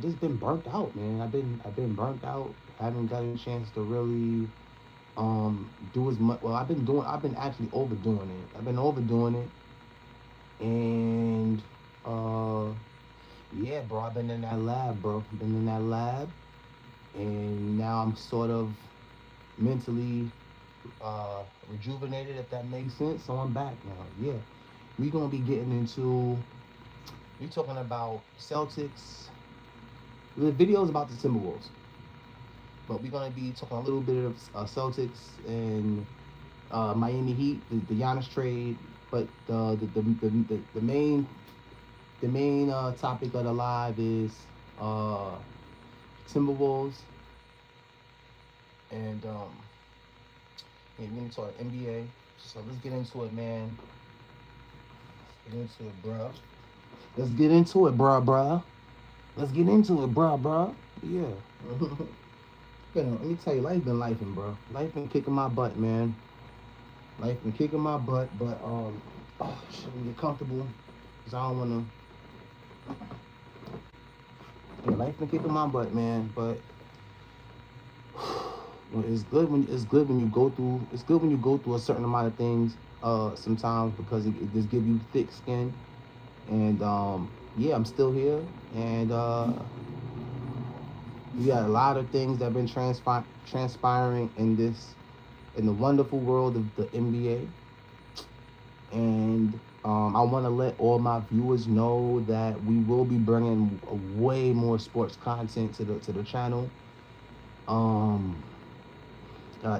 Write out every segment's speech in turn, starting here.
just been burnt out, man. I've been burnt out. Haven't gotten a chance to really do as much. Well, I've been actually overdoing it. I've been overdoing it, and uh yeah, bro. I've been in that lab, bro. Been in that lab, and now I'm sort of mentally rejuvenated, if that makes sense. So I'm back now. Yeah, we gonna be getting into. We talking about Celtics. The video is about the Timberwolves, but we're gonna be talking a little bit of Celtics and Miami Heat, the Giannis trade. But the main topic of the live is uh, Timberwolves, and yeah, we're gonna talk NBA. So let's get into it, man. Get into it, bro. Let's get into it, bruh. Let's get into it, bruh. Yeah. Let me tell you, life been lifing, bro. Life been kicking my butt, man. Life been kicking my butt, but oh, shit, get comfortable, cause I don't wanna. Yeah, life been kicking my butt, man. But it's good when you go through. It's good when you go through a certain amount of things. Sometimes because it just give you thick skin, and yeah, I'm still here, and we got a lot of things that have been transpiring in this in the wonderful world of the NBA. And I want to let all my viewers know that we will be bringing way more sports content to the channel. Um,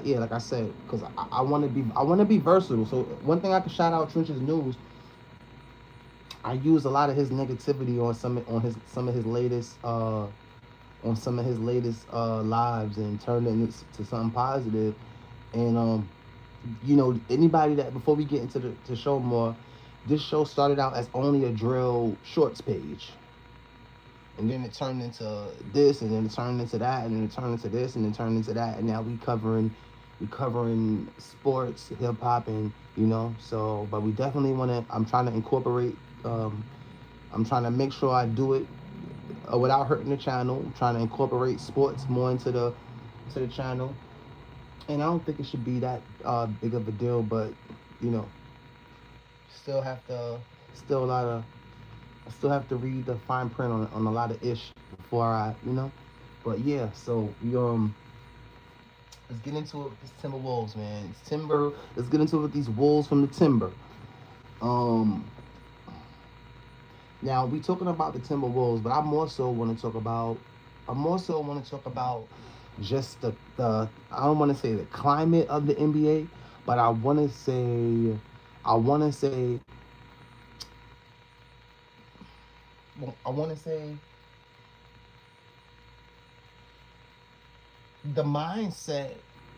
yeah, like I said, because I want to be versatile. So one thing I can shout out Trench's News. I use a lot of his negativity on some of his latest lives and turned it into something positive. And you know, anybody that before we get into the show more, this show started out as only a drill shorts page, and then it turned into this, and then it turned into that, and then it turned into this, and then turned into that, and now we covering sports, hip hop, and you know, so but we definitely want to. I'm trying to incorporate. I'm trying to make sure I do it without hurting the channel. I'm trying to incorporate sports more into the channel, and I don't think it should be that big of a deal, but you know, still have to still a lot of I still have to read the fine print on a lot of ish before I but yeah, so we let's get into it with these Timberwolves, man. It's Timber. Let's get into it with these Wolves from the Timber. Um, Now we talking about the Timberwolves, but I more so want to talk about just the I don't want to say the climate of the NBA, but I want to say I want to say the mindset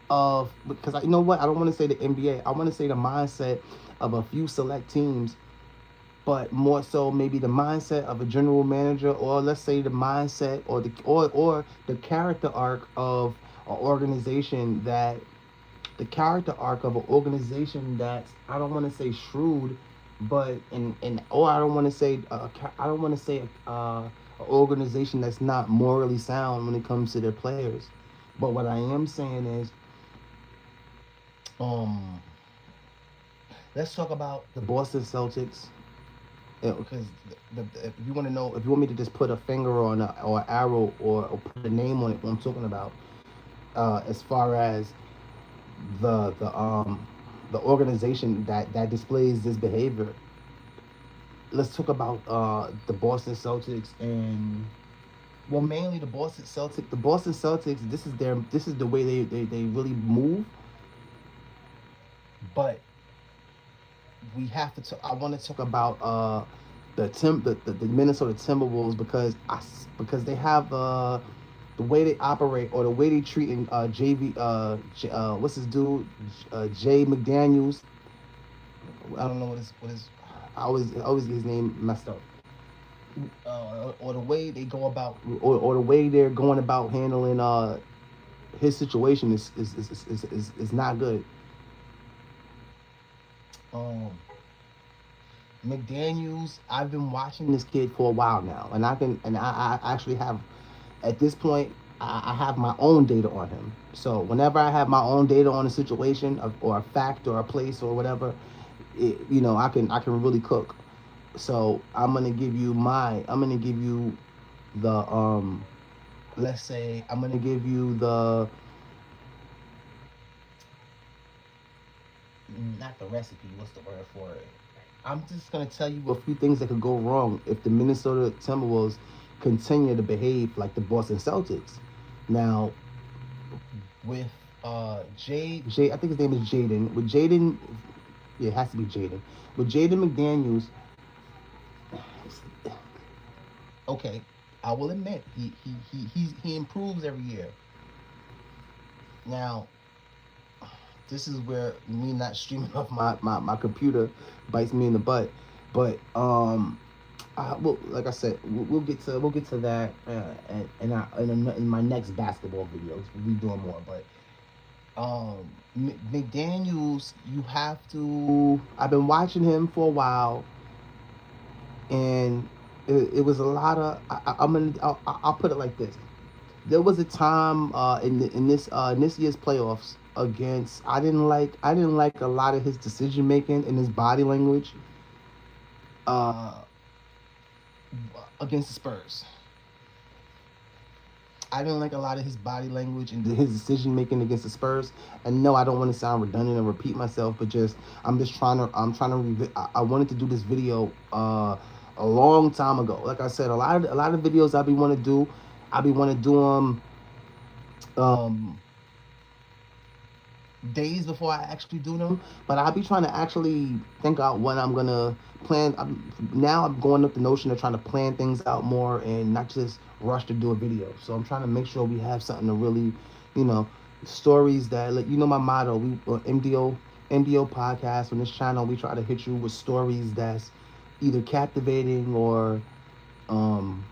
of because you know what, I don't want to say the NBA. I want to say the mindset of a few select teams, but more so maybe the mindset of a general manager, or let's say the mindset or the character arc of an organization that the character arc of an organization that's I don't want to say shrewd, but and or I don't want to say I don't want to say an organization that's not morally sound when it comes to their players. But what I am saying is, um, let's talk about the Boston Celtics. Because if you want to know, if you want me to just put a finger on or arrow or put a name on it, what I'm talking about, as far as the the organization that displays this behavior, let's talk about the Boston Celtics and well, mainly the Boston Celtics. The Boston Celtics. This is the way they really move. But we have to. I want to talk about the Minnesota Timberwolves because they have the way they operate or the way they treat JV what's his dude Jay McDaniels. I don't know what his I always get his name messed up. Or the way they go about or the way they're going about handling his situation is not good. Um, McDaniels, I've been watching this kid for a while now, and I actually have at this point, I have my own data on him. So whenever I have my own data on a situation or a fact or a place or whatever, I can really cook. So I'm gonna give you the let's say I'm gonna give you the not the recipe. What's the word for it? I'm just gonna tell you a few things that could go wrong if the Minnesota Timberwolves continue to behave like the Boston Celtics. Now, with Jay, I think his name is Jaden. With Jaden, yeah, it has to be Jaden. With Jaden McDaniels, okay, I will admit he improves every year. Now, this is where me not streaming off my computer bites me in the butt. But well, like I said, we'll get to that in my next basketball videos. We'll be doing more, but McDaniel's, you have to. I've been watching him for a while, and it was a lot of. I'll put it like this. There was a time in this year's playoffs against. I didn't like a lot of his decision making and his body language. Uh, against the Spurs. I didn't like a lot of his body language and his decision making against the Spurs. And no, I don't want to sound redundant and repeat myself, but I'm trying to I wanted to do this video a long time ago. Like I said, a lot of videos I be want to do them um days before I actually do them. But I'll be trying to actually think out when I'm gonna plan. Now I'm going up the notion of trying to plan things out more and not just rush to do a video. So I'm trying to make sure we have something to really, you know, stories that like my motto. We MDO podcast on this channel. We try to hit you with stories that's either captivating or um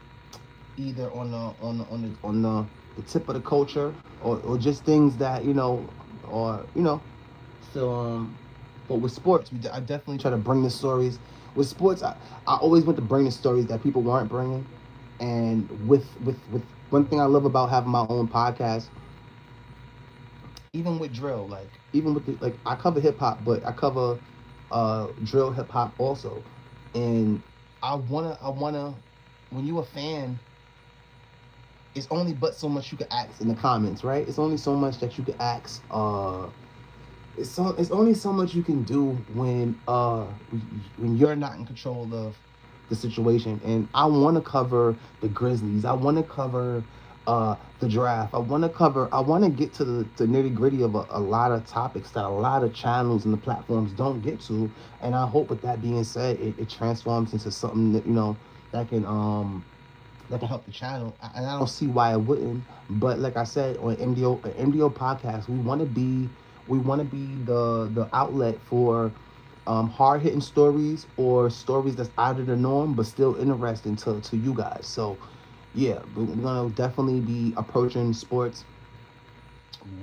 either the tip of the culture or just things that or so but with sports I definitely try to bring the stories with sports. I always want to bring the stories that people weren't bringing. And with one thing I love about having my own podcast, even with drill, like even with like I cover hip hop, but I cover drill hip hop also. And I wanna when you a fan, it's only but so much you can ask in the comments, right? It's only so much that you can ask. It's only so much you can do when you're not in control of the situation. And I want to cover the Grizzlies. I want to cover the draft. I want to get to the nitty gritty of a lot of topics that a lot of channels and the platforms don't get to. And I hope with that being said, it transforms into something that that can help the channel. And I don't see why it wouldn't. But like I said, on MDO podcast, we want to be the outlet for hard hitting stories or stories that's out of the norm but still interesting to you guys. So yeah, we're gonna definitely be approaching sports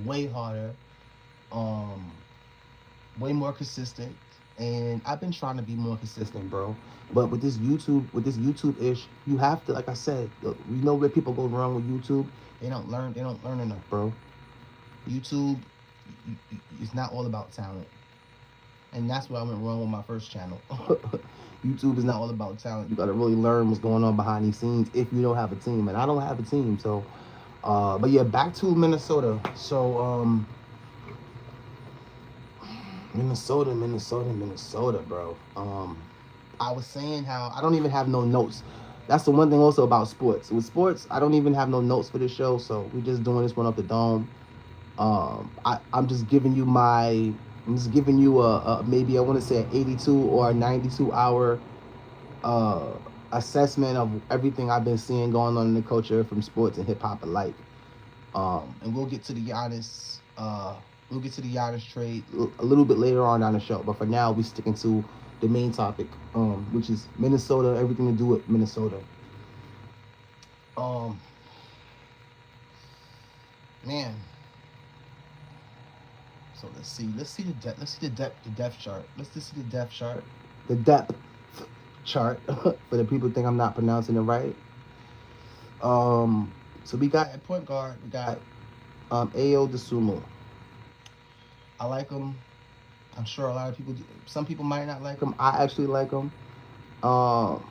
way harder, um, way more consistent. And I've been trying to be more consistent, bro. But with this YouTube ish, you have to, like I said, where people go wrong with YouTube. They don't learn enough, bro. YouTube is not all about talent. And that's where I went wrong with my first channel. YouTube is not all about talent. You got to really learn what's going on behind these scenes if you don't have a team. And I don't have a team, so. But yeah, back to Minnesota. So Minnesota, bro. I was saying how I don't even have no notes. That's the one thing also about sports. With sports, I don't even have no notes for this show, so we're just doing this one off the dome. I'm just giving you a maybe I want to say an 82 or a 92 hour uh, assessment of everything I've been seeing going on in the culture from sports and hip hop alike. And we'll get to the Giannis. We'll get to the Giannis trade a little bit later on down the show. But for now, we're sticking to the main topic, which is Minnesota. Everything to do with Minnesota. Man. So let's see the depth chart. Let's just see the depth chart. The depth chart for the people who think I'm not pronouncing it right. So we got at point guard, we got Ao DeSumo. I like him. I'm sure a lot of people do. Some people might not like him. I actually like him. Um,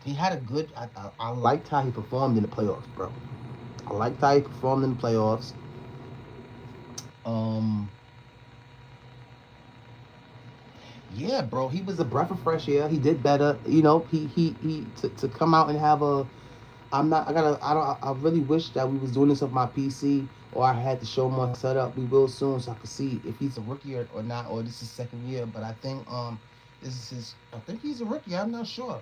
he had a good. I liked how he performed in the playoffs, bro. I liked how he performed in the playoffs. Um, yeah, bro, he was a breath of fresh air. He did better. You know, he to come out and have a. I'm not. I gotta. I don't. I really wish that we was doing this with my PC, or I had to show more setup. We will soon, so I can see if he's a rookie or not, or this is second year. But I think this is his. I think he's a rookie. I'm not sure,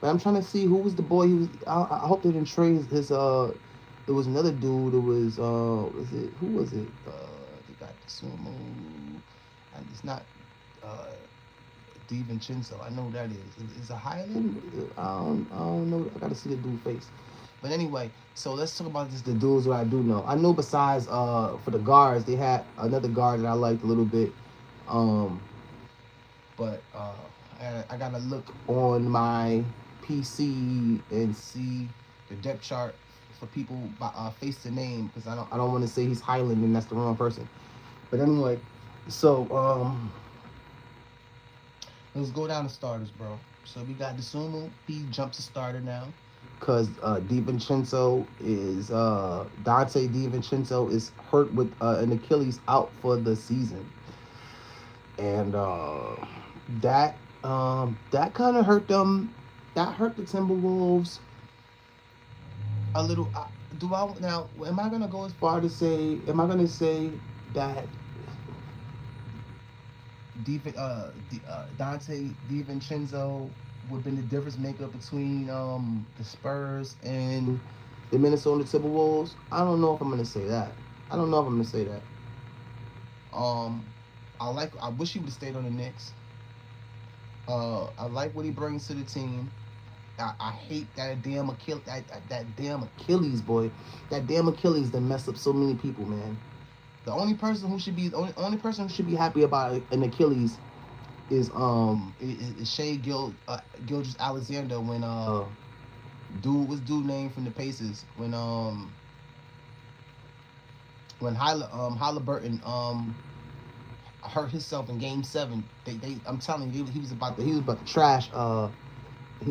but I'm trying to see who was the boy. He was. I hope they didn't trade his. There was another dude. It was was it who was it? They got the sumo. And it's not. Uh, DiVincenzo. I know who that is. Is a Highland? I don't know. I gotta see the dude face. But anyway, so let's talk about just the dudes that I do know. I know besides for the guards, they had another guard that I liked a little bit. Um, but I gotta look on my PC and see the depth chart for people by face to name, because I don't want to say he's Highland and that's the wrong person. But anyway, so let's go down to starters, bro. So we got DeSumo. He jumped to starter now, because DiVincenzo is Dante DiVincenzo is hurt with an Achilles, out for the season, and that kind of hurt them. That hurt the Timberwolves a little. Do I now? Am I gonna go as far to say? Am I gonna say that Dante DiVincenzo would have been the difference maker between the Spurs and the Minnesota Timberwolves? I don't know if I'm gonna say that. I don't know if I'm gonna say that. Um, I wish he would have stayed on the Knicks. I like what he brings to the team. I hate that damn Achilles, that damn Achilles, boy. That damn Achilles that messed up so many people, man. The only person who should be only person who should be happy about an Achilles is Shea Gilgeous Alexander, when dude name from the Pacers, when Halliburton hurt himself in Game 7. They I'm telling you, he was about to trash.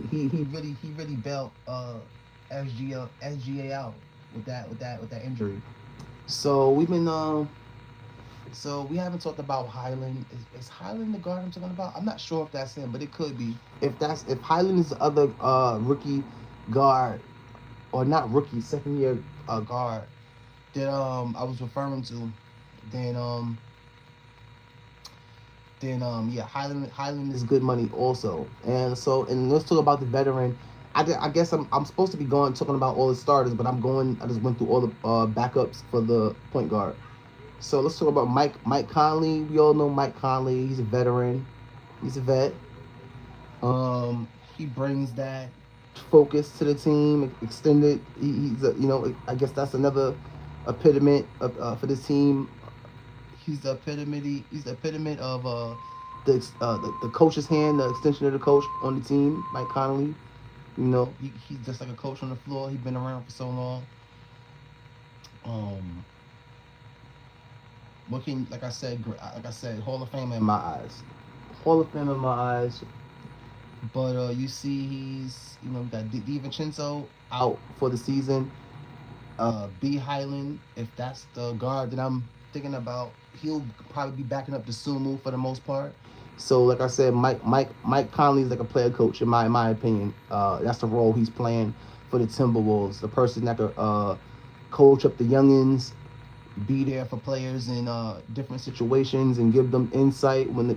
He really bailed SGA out with that injury. So we've been so we haven't talked about Highland. Is Highland the guard I'm talking about? I'm not sure if that's him, but it could be. If Highland is the other rookie guard, or not rookie, second year guard that I was referring to, then yeah, Highland is good money also. And let's talk about the veteran. I guess I'm supposed to be talking about all the starters, but I just went through all the backups for the point guard. So let's talk about Mike Conley. We all know Mike Conley. He's a veteran. He's a vet. He brings that focus to the team. Extended. He's I guess that's another epitome for this team. He's the epitome. He's the epitome of the coach's hand, the extension of the coach on the team. Mike Conley. He's just like a coach on the floor. He's been around for so long. Like I said, Hall of Fame in my eyes. Hall of Fame in my eyes. But you see, we got DiVincenzo out for the season. B Highland, if that's the guard that I'm thinking about, he'll probably be backing up the Sumu for the most part. So, like I said, Mike Conley is like a player coach in my opinion. That's the role he's playing for the Timberwolves. The person that could coach up the youngins, be there for players in different situations, and give them insight when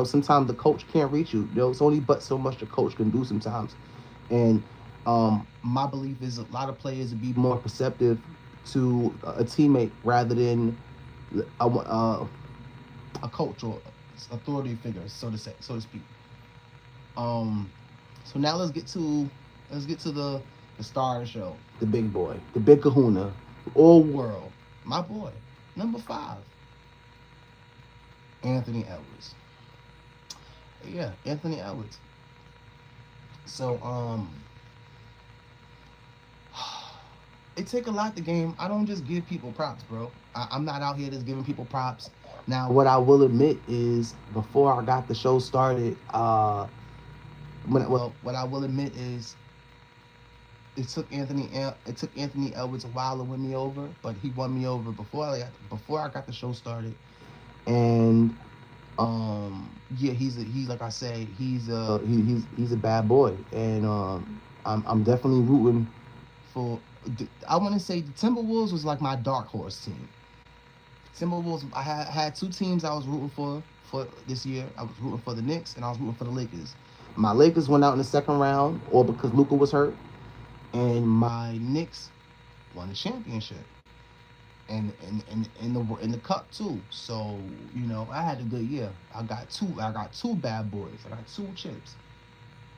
sometimes the coach can't reach you. It's only but so much the coach can do sometimes. And my belief is a lot of players would be more perceptive to a teammate rather than a coach or authority figure, so to speak. So now let's get to the star of the show, the big boy, the big kahuna, the all world, my boy, number 5, Anthony Edwards. Yeah, Anthony Edwards. So it take a lot to game. I don't just give people props, bro. I'm not out here just giving people props. Now, what I will admit is, before I got the show started, what I will admit is, it took Anthony Edwards a while to win me over, but he won me over before I got the show started. And yeah, he's like I say, he's a bad boy, and I'm definitely rooting for. I want to say the Timberwolves was like my dark horse team. Timberwolves. I had two teams I was rooting for this year. I was rooting for the Knicks and I was rooting for the Lakers. My Lakers went out in the second round, or because Luka was hurt, and my Knicks won the championship and in the cup too. So I had a good year. I got two bad boys. I got two chips.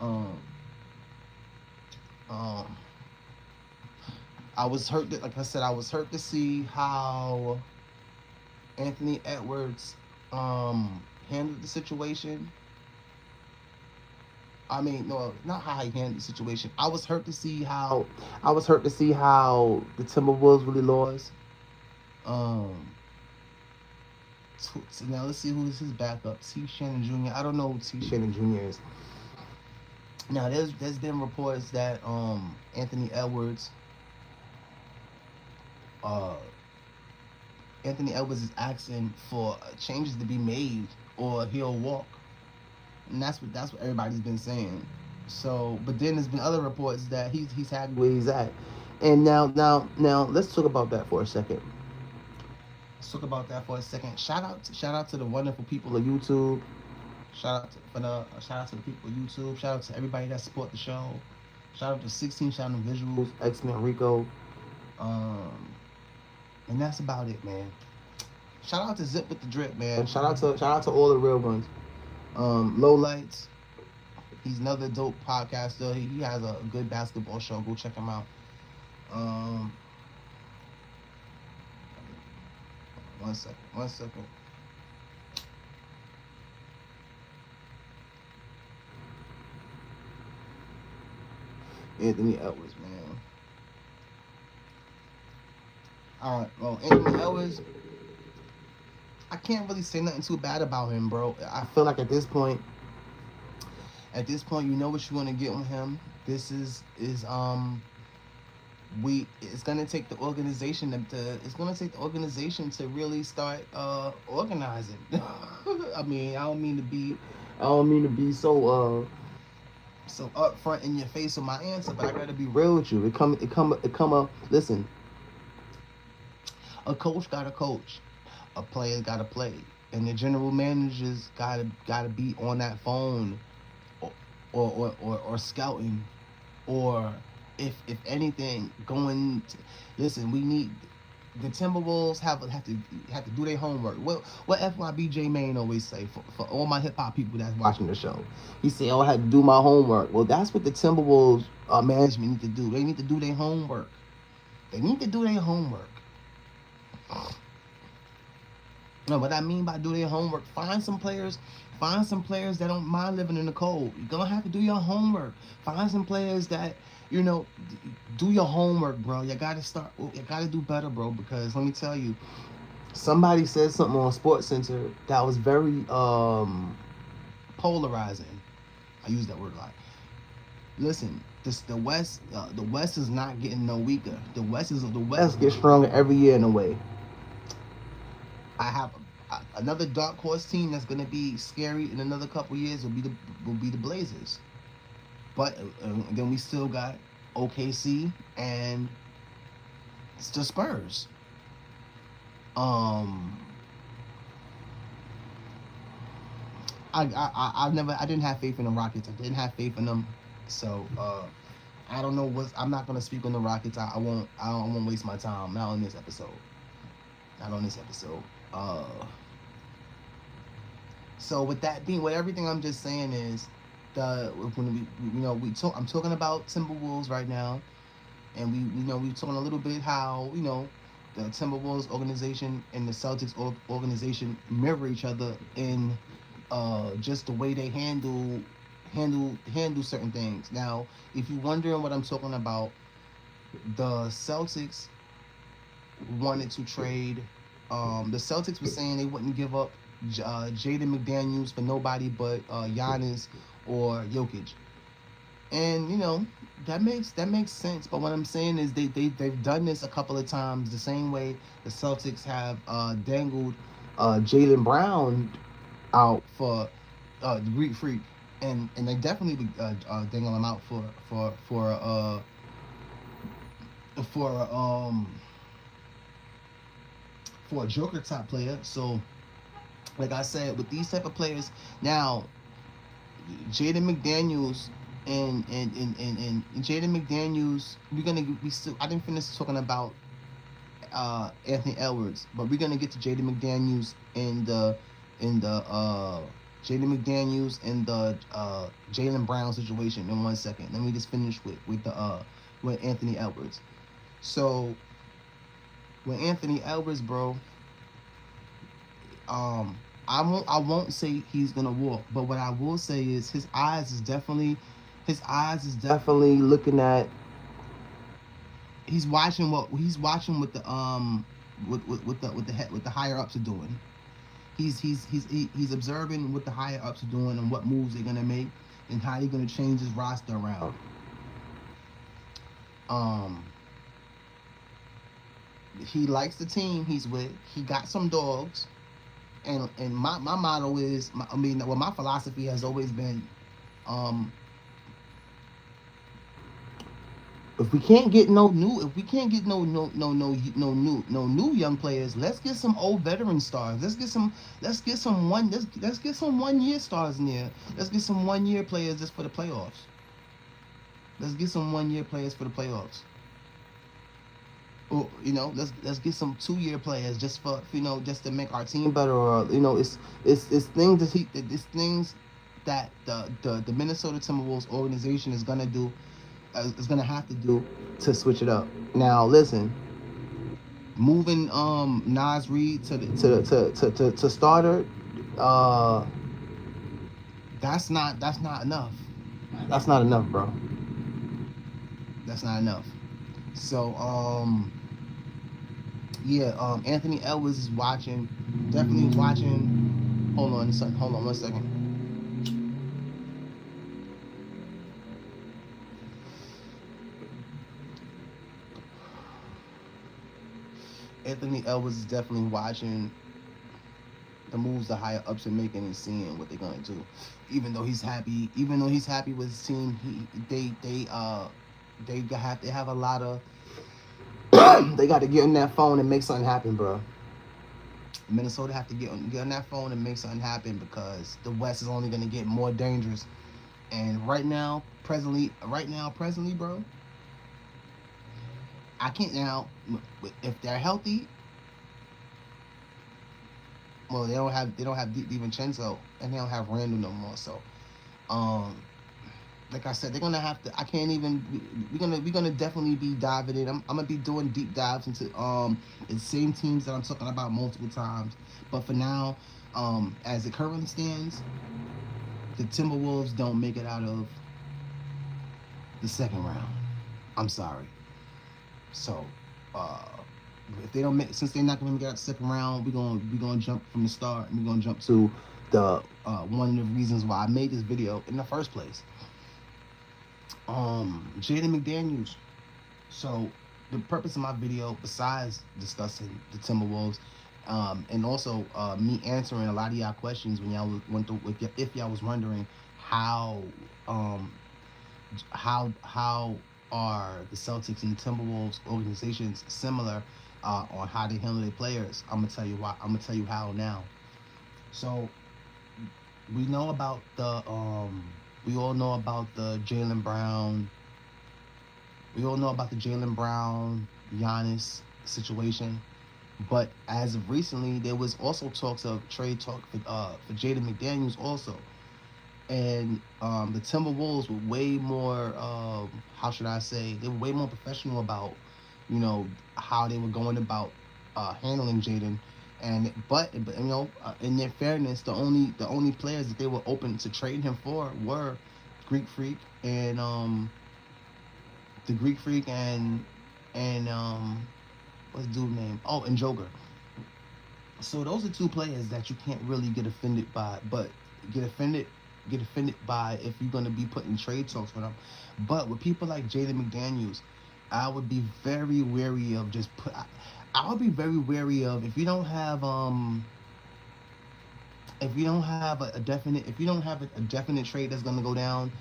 Um, um, I was hurt. Like I said, I was hurt to see how Anthony Edwards handled the situation. I mean, no, not how he handled the situation. I was hurt to see how the Timberwolves really lost. Um, so now let's see who is his backup. T. Shannon Jr. I don't know who T. Shannon Jr. is. Now there's been reports that uh Anthony Edwards is asking for changes to be made or he'll walk, and that's what everybody's been saying. So, but then there's been other reports that he's happy where he's at, and now let's talk about that for a second. Let's talk about that for a second. Shout out to the wonderful people of YouTube. Shout out to the people of YouTube. Shout out to everybody that support the show. Shout out to 16 Shout out to Visuals, X-Men Rico. Um, and that's about it, man. Shout out to Zip with the Drip, man. Shout out to all the real ones. Low Lights. He's another dope podcaster. He has a good basketball show. Go check him out. Um, One second. Anthony Edwards, man. All right, well, Anthony Edwards, I can't really say nothing too bad about him, bro. I feel like at this point, you know what you want to get on him. This is we it's gonna take the organization to really start organizing. I mean, I don't mean to be so upfront in your face with my answer, but I gotta be real with you. Listen, a coach got to coach, a player got to play, and the general managers gotta be on that phone, or scouting, or if anything listen. We need the Timberwolves have to do their homework. What FYBJ Main always say for all my hip hop people that's watching the show. He say, "Oh, I had to do my homework." Well, that's what the Timberwolves management need to do. They need to do their homework. They need to do their homework. No, what I mean by do their homework, find some players that don't mind living in the cold. You're gonna have to do your homework. Find some players that do your homework, bro. You gotta do better, bro. Because let me tell you, somebody said something on Sports Center that was very polarizing. I use that word a lot. Listen, the West is not getting no weaker. The West gets stronger every year in a way. I have another dark horse team that's gonna be scary in another couple years. Will be the Blazers, but then we still got OKC and the Spurs. I didn't have faith in the Rockets. I didn't have faith in them, so I don't know I'm not gonna speak on the Rockets. I won't waste my time. Not on this episode. Uh, so with everything I'm just saying is, when I'm talking about Timberwolves right now, and we talking a little bit how the Timberwolves organization and the Celtics organization mirror each other in just the way they handle certain things. Now, if you're wondering what I'm talking about, the Celtics wanted to trade. The Celtics were saying they wouldn't give up Jaden McDaniels for nobody but Giannis or Jokic, and that makes sense. But what I'm saying is they've done this a couple of times the same way the Celtics have dangled Jalen Brown out for the Greek Freak, and they definitely dangle him out for for a Joker type player. So, like I said, with these type of players, now Jaden McDaniels and Jaden McDaniels, we still I didn't finish talking about Anthony Edwards, but we're gonna get to Jaden McDaniels in the Jaden McDaniels and the Jalen Brown situation in 1 second. Let me just finish with Anthony Edwards. So with Anthony Edwards, bro, I won't say he's gonna walk, but what I will say is his eyes is definitely looking at. He's watching what the with the higher ups are doing. He's observing what the higher ups are doing and what moves they're gonna make and how they're gonna change his roster around. Um, he likes the team he's with. He got some dogs, and my motto is, my philosophy has always been, um, if we can't get no new young players, let's get some old veteran stars. Let's get some 1 year stars in there. Let's get some 1 year players just for the playoffs. Let's get some 1 year players for the playoffs. Or let's get some 2 year players just for just to make our team better. Or it's things it's things that the Minnesota Timberwolves organization is gonna have to do to switch it up. Now listen, moving Nas Reed to starter, uh, that's not enough. That's not enough, bro. That's not enough. So yeah, Anthony Edwards is watching, definitely watching. Hold on 1 second. Anthony Edwards is definitely watching the moves the higher ups are making and seeing what they're gonna do. Even though he's happy with his team, they have a lot of they got to get on that phone and make something happen, bro. Minnesota have to get on that phone and make something happen because the West is only gonna get more dangerous. And presently, bro, I can't now. If they're healthy, well, they don't have DiVincenzo and they don't have Randall no more. So, um, like I said, they're gonna have to. I can't even. We're gonna definitely be diving in. I'm gonna be doing deep dives into the same teams that I'm talking about multiple times. But for now, as it currently stands, the Timberwolves don't make it out of the second round. I'm sorry. So, uh, if they don't make, since they're not going to make it out the second round, we're gonna jump from the start, and we're gonna jump to the one of the reasons why I made this video in the first place. Jaden McDaniels. So, the purpose of my video, besides discussing the Timberwolves, and also me answering a lot of y'all questions when y'all went through, if y'all was wondering how um, how are the Celtics and the Timberwolves organizations similar on how they handle their players. I'm gonna tell you why. I'm gonna tell you how now. So we know about we all know about the Jalen Brown. We all know about the Jalen Brown Giannis situation. But as of recently, there was also talks of trade talk for Jaden McDaniels also. And the Timberwolves were way more, how should I say, they were way more professional about, how they were going about handling Jaden. And but in their fairness, the only players that they were open to trade him for were Greek Freak and the Greek Freak and and what's dude name? Oh, and Joker. So those are two players that you can't really get offended by, but get offended get offended by if you're gonna be putting trade talks with them. But with people like Jaden McDaniels, I would be very wary of just put. I would be very wary of if you don't have a definite if you don't have a definite trade that's gonna go down.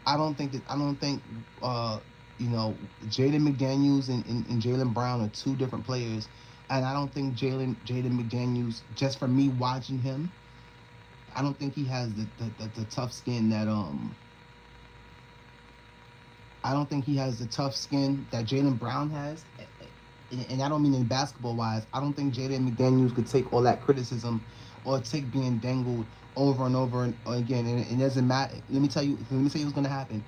I don't think you know Jaden McDaniels and Jalen Brown are two different players, and I don't think Jaden McDaniels, just from me watching him, I don't think he has the tough skin that I don't think he has the tough skin that Jalen Brown has. And I don't mean in basketball wise. I don't think Jaden McDaniels could take all that criticism or take being dangled over and over and again. And it doesn't matter. Let me tell you what's gonna happen.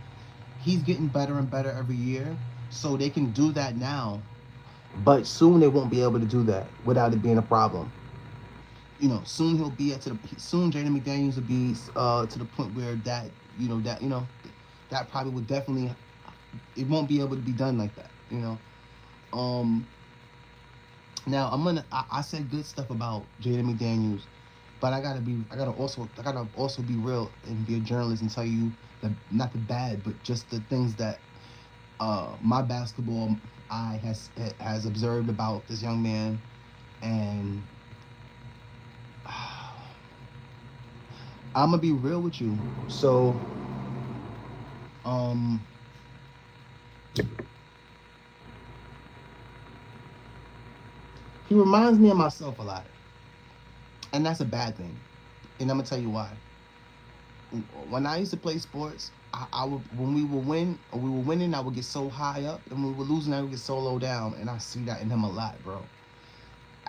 He's getting better and better every year, so they can do that now. But soon they won't be able to do that without it being a problem. Soon he'll be at to the soon Jaden McDaniels will be to the point where that probably would definitely it won't be able to be done like that. Um, Now I said good stuff about Jaden McDaniels, but I gotta also be real and be a journalist and tell you that not the bad, but just the things that my basketball eye has observed about this young man, and I'm gonna be real with you. So, um, he reminds me of myself a lot, and that's a bad thing. And I'm gonna tell you why. When I used to play sports, I would when we were winning, I would get so high up, and when we were losing, I would get so low down, and I see that in him a lot, bro.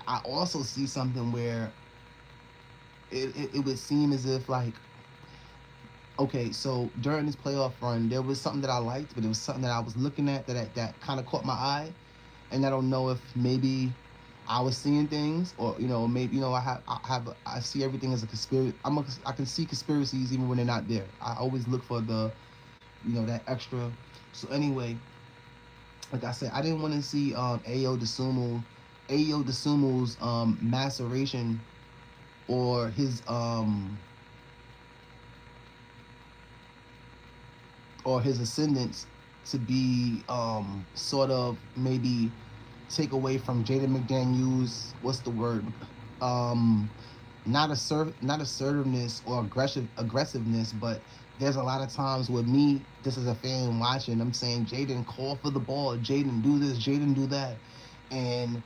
I also see something where it would seem as if like, okay, so during this playoff run, there was something that I liked, but it was something that I was looking at that kind of caught my eye, and I don't know if maybe I was seeing things, or maybe I see everything as a conspiracy. I can see conspiracies even when they're not there. I always look for the that extra. So anyway, like I said, I didn't want to see Ayo DeSumo's maceration or his ascendance to be sort of maybe take away from Jaden McDaniels. What's the word? Um, not assertiveness or aggressiveness, but there's a lot of times with me, just as a fan watching, I'm saying Jaden call for the ball, Jaden do this, Jaden do that, and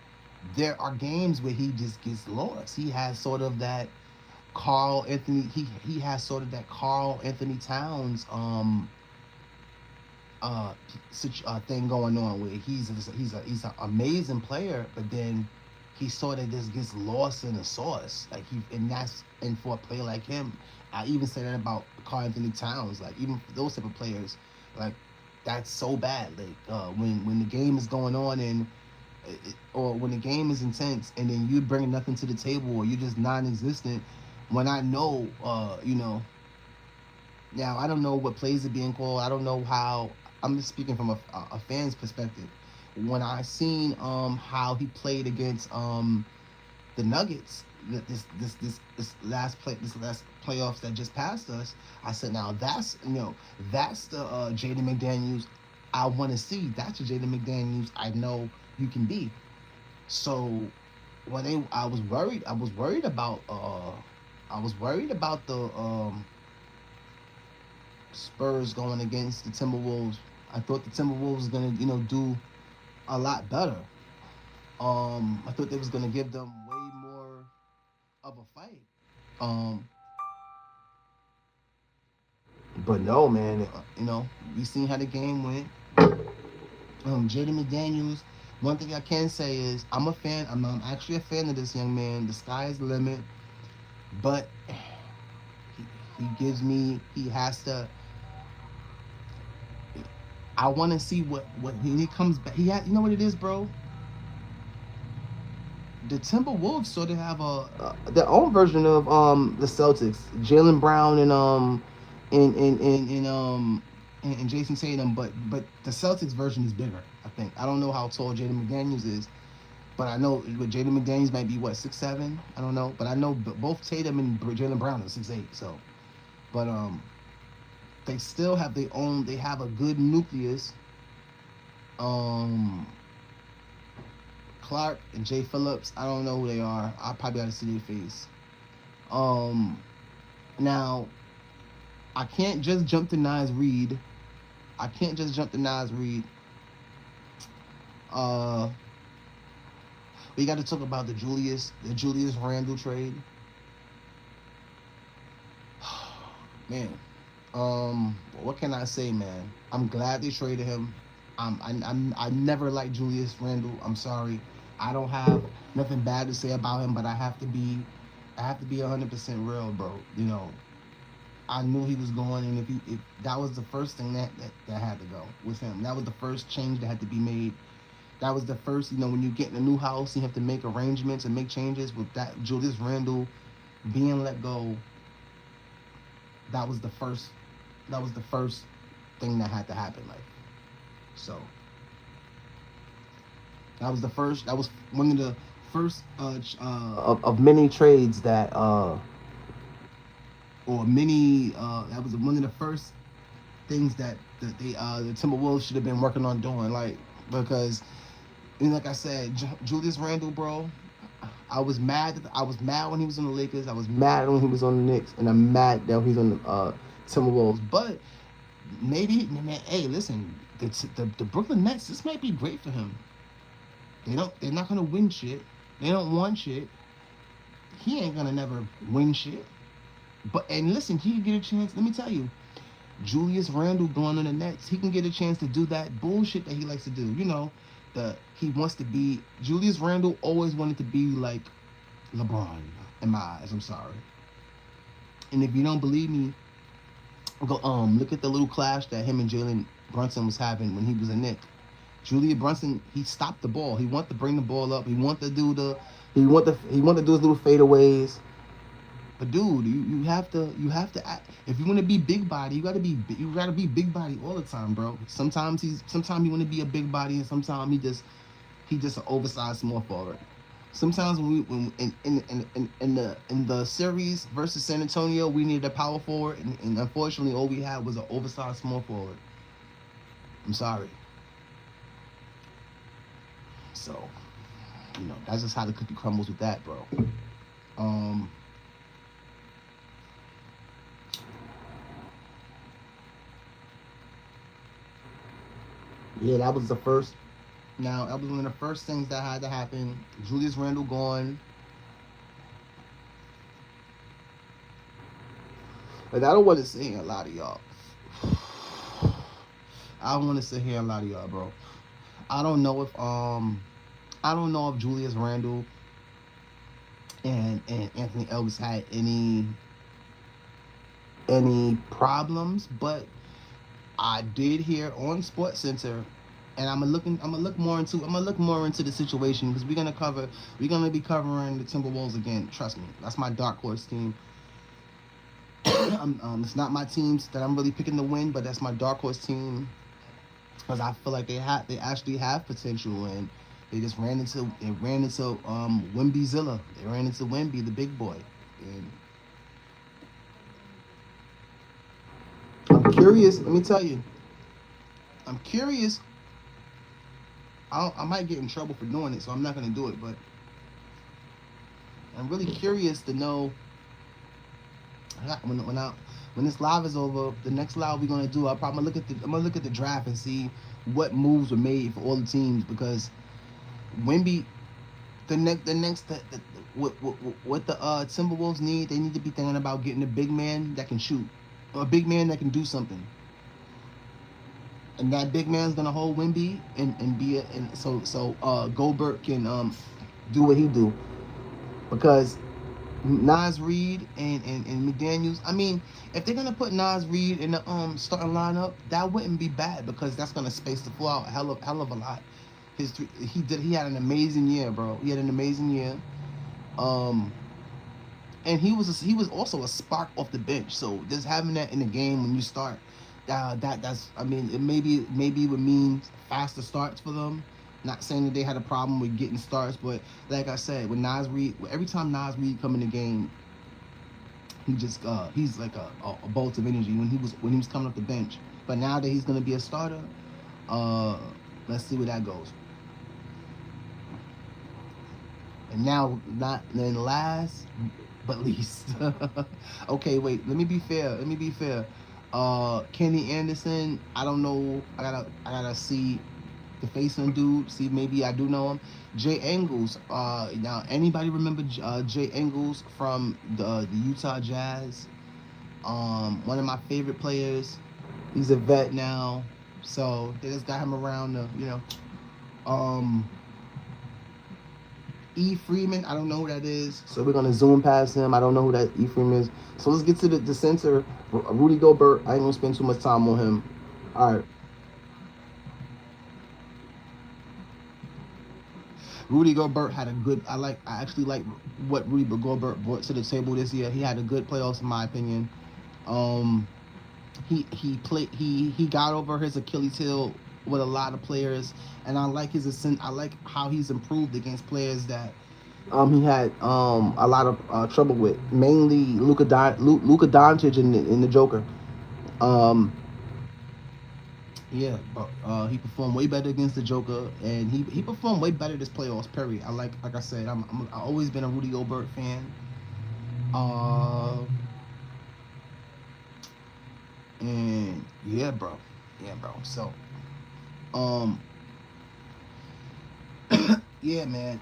there are games where he just gets lost. He has sort of that Carl Anthony. He has sort of that Carl Anthony Towns thing going on where he's an amazing player, but then he sort of just gets lost in the sauce. Like and for a player like him, I even say that about Carl Anthony Towns. Like even for those type of players, like that's so bad. Like when the game is going on or when the game is intense and then you bring nothing to the table or you're just non-existent. When I know, now I don't know what plays are being called. I don't know how. I'm just speaking from a fan's perspective. When I seen how he played against the Nuggets this last playoffs that just passed us, I said now that's the Jaden McDaniels I want to see. That's the Jaden McDaniels I know you can be. So I was worried. I was worried about the Spurs going against the Timberwolves. I thought the Timberwolves was gonna, do a lot better. I thought they was gonna give them way more of a fight. Um, but no, man. We seen how the game went. Jaden McDaniels. One thing I can say is I'm a fan. I'm actually a fan of this young man. The sky is the limit, but he gives me. He has to. I want to see what when he comes back. You know what it is, bro. The Timberwolves sort of have their own version of the Celtics. Jalen Brown and and Jason Tatum, but the Celtics version is bigger. I think. I don't know how tall Jaden McDaniels is, but I know Jaden McDaniels might be what 6'7". I don't know, but I know both Tatum and Jaylen Brown are 6'8". So, but they still have their own. They have a good nucleus. Um, Clark and Jay Phillips. I don't know who they are. I probably got to see their face. Now, I can't just jump to Nas Reed. We got to talk about the Julius Randle trade. Man, what can I say, man? I'm glad they traded him. I never liked Julius Randle. I'm sorry. I don't have nothing bad to say about him, but I have to be 100% real, bro. You know, I knew he was going, and if that was the first thing that had to go with him. That was the first change that had to be made. That was the first, when you get in a new house, you have to make arrangements and make changes. With that Julius Randle being let go, that was the first thing that had to happen. Like, so that was one of the first of many trades that that was one of the first things that the Timberwolves should have been working on doing, like, because, like I said, Julius Randle, bro, I was mad when he was on the Lakers. I was mad when he was on the Knicks, and I'm mad that he's on the Timberwolves. But maybe, man, hey, listen, the Brooklyn Nets, this might be great for him. They're not gonna win shit. They don't want shit. He ain't gonna never win shit. And listen, he can get a chance. Let me tell you, Julius Randle going on the Nets, he can get a chance to do that bullshit that he likes to do. He wants to be. Julius Randle always wanted to be like LeBron in my eyes. I'm sorry. And if you don't believe me, go look at the little clash that him and Jalen Brunson was having when he was a Knick. Julius Brunson, he stopped the ball. He wanted to bring the ball up. He wanted to do his little fadeaways. But dude, you have to act. If you want to be big body, you gotta be big body all the time, bro. Sometimes he want to be a big body, and sometimes he just an oversized small forward. Sometimes when in the series versus San Antonio, we needed a power forward, and unfortunately, all we had was an oversized small forward. I'm sorry. So, that's just how the cookie crumbles with that, bro. Yeah, that was the first. Now, that was one of the first things that had to happen. Julius Randle gone. But I don't want to sit here a lot of y'all. I don't want to sit here a lot of y'all, bro. I don't know if Julius Randle and Anthony Edwards had any problems, but I did hear on Sports Center, and I'm gonna look more into the situation, because we're gonna be covering the Timberwolves again. Trust me, that's my dark horse team. It's not my teams that I'm really picking to win, but that's my dark horse team, because I feel like they actually have potential, and they just ran into Wembyzilla. They ran into Wemby, the big boy, and I'm curious. Let me tell you, I'm curious. I might get in trouble for doing it, so I'm not gonna do it. But I'm really curious to know when this live is over. The next live we're gonna do, I'm gonna look at the draft and see what moves were made for all the teams, because Wemby, what the Timberwolves need, they need to be thinking about getting a big man that can shoot, or a big man that can do something. And that big man's gonna hold Wemby so Goldberg can do what he do. Because Nas Reed and McDaniels, I mean, if they're gonna put Nas Reed in the starting lineup, that wouldn't be bad, because that's gonna space the floor out a hell of a lot. He had an amazing year, bro. He had an amazing year. And he was also a spark off the bench. So just having that in the game when you start, That's I mean it maybe would mean faster starts for them. Not saying that they had a problem with getting starts, but like I said, when Nas Reed, every time Nas Reed come in the game, he's like a bolt of energy when he was coming off the bench. But now that he's gonna be a starter, uh, let's see where that goes. And now, not then last but least. Okay, wait. Let me be fair. Kenny Anderson. I don't know. I gotta see the face on dude. See, maybe I do know him. Jay Engles. Now anybody remember Jay Engles from the Utah Jazz? One of my favorite players. He's a vet now, so they just got him around Um, E. Freeman, I don't know who that is. So we're gonna zoom past him. I don't know who that E. Freeman is. So let's get to the center. Rudy Gobert. I ain't gonna spend too much time on him. All right. Rudy Gobert had a good. I actually like what Rudy Gobert brought to the table this year. He had a good playoffs in my opinion. Um, he got over his Achilles heel with a lot of players, and I like his ascent. I like how he's improved against players that he had a lot of trouble with, mainly Luka Doncic in the Joker. Um, yeah, but he performed way better against the Joker, and he performed way better this playoffs. Period. Like I said, I've always been a Rudy Gobert fan. Uh, and yeah, bro. So, um, yeah, man.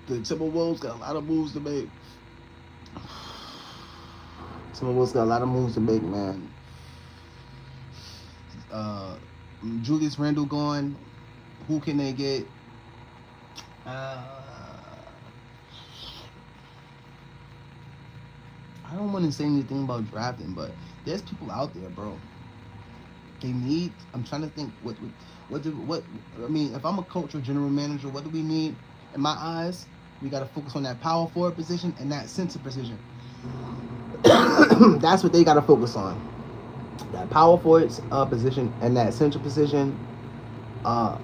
The Timberwolves got a lot of moves to make. Timberwolves got a lot of moves to make, man. Uh, Julius Randle gone. Who can they get? Uh, I don't want to say anything about drafting, but there's people out there, bro. They need. I'm trying to think. What? I mean, if I'm a coach or general manager, what do we need? In my eyes, we got to focus on that power forward position and that center position. That's what they got to focus on. That power forward position and that center position. Uh,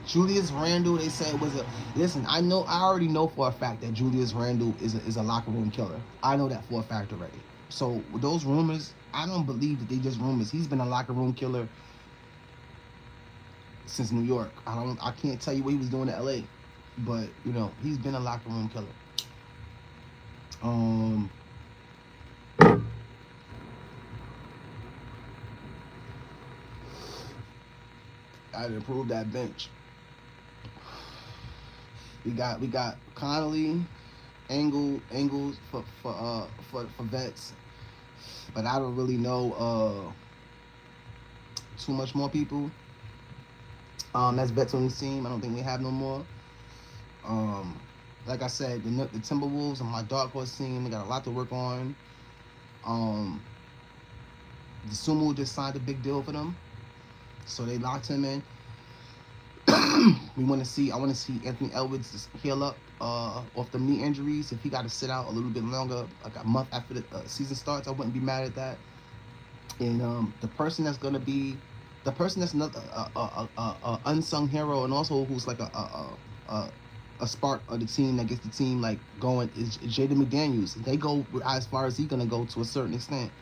Julius Randle, they said was a listen. I already know for a fact that Julius Randle is a locker room killer. I know that for a fact already. So with those rumors, I don't believe that they just rumors. He's been a locker room killer since New York. I can't tell you what he was doing in LA, but he's been a locker room killer. I'd improve that bench. We got Connolly, Angles for vets, but I don't really know too much more people. That's vets on the team. I don't think we have no more. Like I said, the Timberwolves are my dark horse team. They got a lot to work on. The Sumo just signed a big deal for them, so they locked him in. I want to see Anthony Edwards just heal up off the knee injuries. If he got to sit out a little bit longer, like a month after the season starts, I wouldn't be mad at that. And the person that's another unsung hero, and also who's like a spark of the team that gets the team like going is Jaden McDaniels. They go as far as he's gonna go to a certain extent.